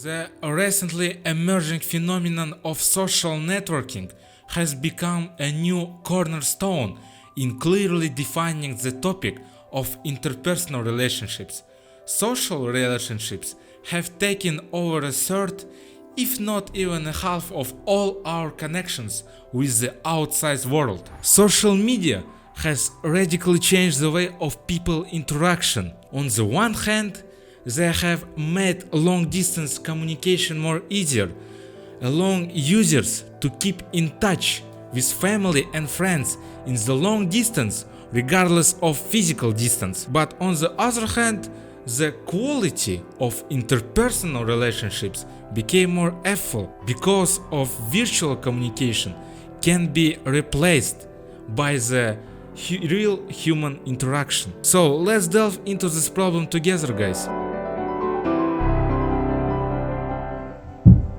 The recently emerging phenomenon of social networking has become a new cornerstone in clearly defining the topic of interpersonal relationships. Social relationships have taken over a third, if not even a half, of all our connections with the outside world. Social media has radically changed the way of people interaction. On the one hand, they have made long-distance communication more easier, allowing users to keep in touch with family and friends in the long distance regardless of physical distance. But on the other hand, the quality of interpersonal relationships became more effective because of virtual communication can be replaced by the real human interaction. So let's delve into this problem together, guys.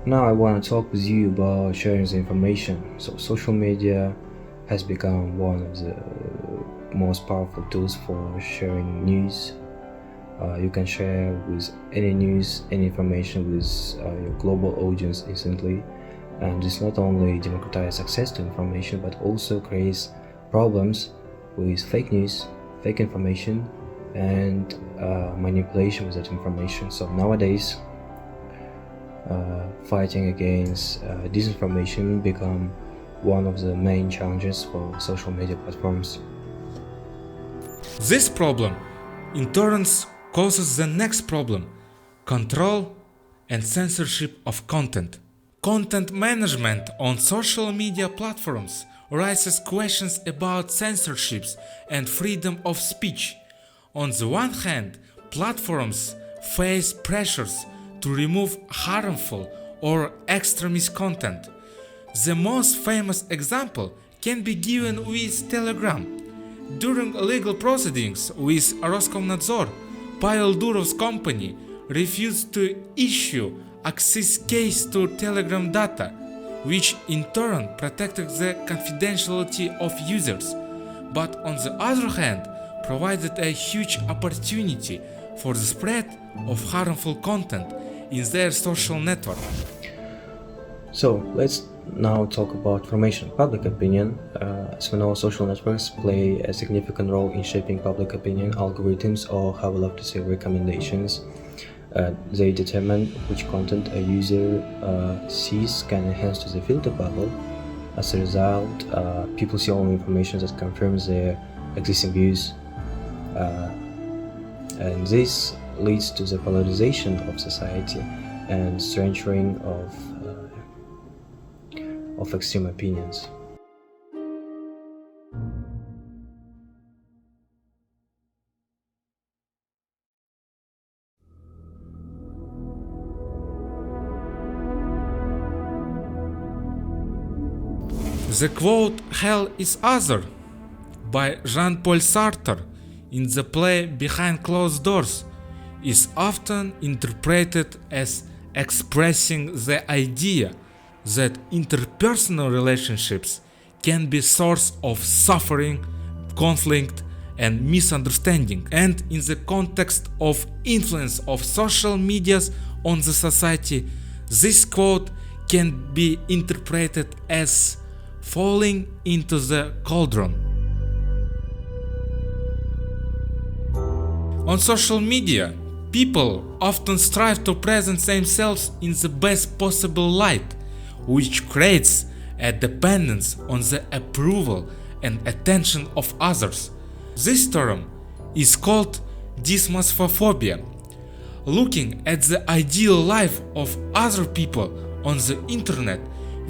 Now I want to talk with you about sharing the information. So social media has become one of the most powerful tools for sharing news. You can share with any news, any information with your global audience instantly, and this not only democratizes access to information but also creates problems with fake news, fake information, and manipulation with that information. So nowadays, fighting against disinformation become one of the main challenges for social media platforms. This problem in turn causes the next problem: control and censorship of content. Content management on social media platforms raises questions about censorships and freedom of speech. On the one hand, platforms face pressures to remove harmful or extremist content. The most famous example can be given with Telegram. During legal proceedings with Roskomnadzor, Pavel Durov's company refused to issue access keys to Telegram data, which in turn protected the confidentiality of users, but on the other hand provided a huge opportunity for the spread of harmful content in their social network. So let's now talk about formation of public opinion. As we know, social networks play a significant role in shaping public opinion. Algorithms, or how we love to say recommendations, they determine which content a user sees can enhance to the filter bubble. As a result, people see only information that confirms their existing views, and this leads to the polarization of society and strengthening of extreme opinions. The quote "Hell is other" by Jean-Paul Sartre in the play Behind Closed Doors is often interpreted as expressing the idea that interpersonal relationships can be source of suffering, conflict, and misunderstanding. And in the context of influence of social medias on the society, this quote can be interpreted as falling into the cauldron. On social media, people often strive to present themselves in the best possible light, which creates a dependence on the approval and attention of others. This term is called dysmorphophobia. Looking at the ideal life of other people on the internet,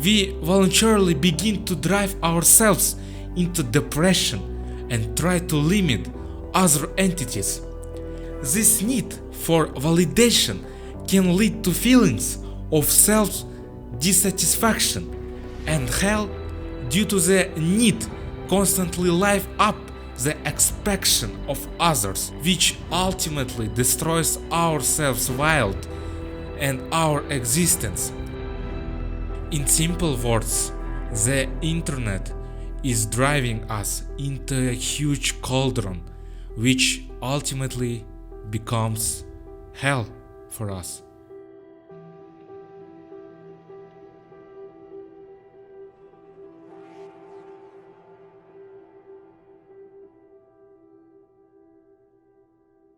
we voluntarily begin to drive ourselves into depression and try to limit other entities. This need for validation can lead to feelings of self-dissatisfaction and hell due to the need constantly live up the expectation of others, which ultimately destroys our self-will and our existence. In simple words, the internet is driving us into a huge cauldron, which ultimately becomes hell for us.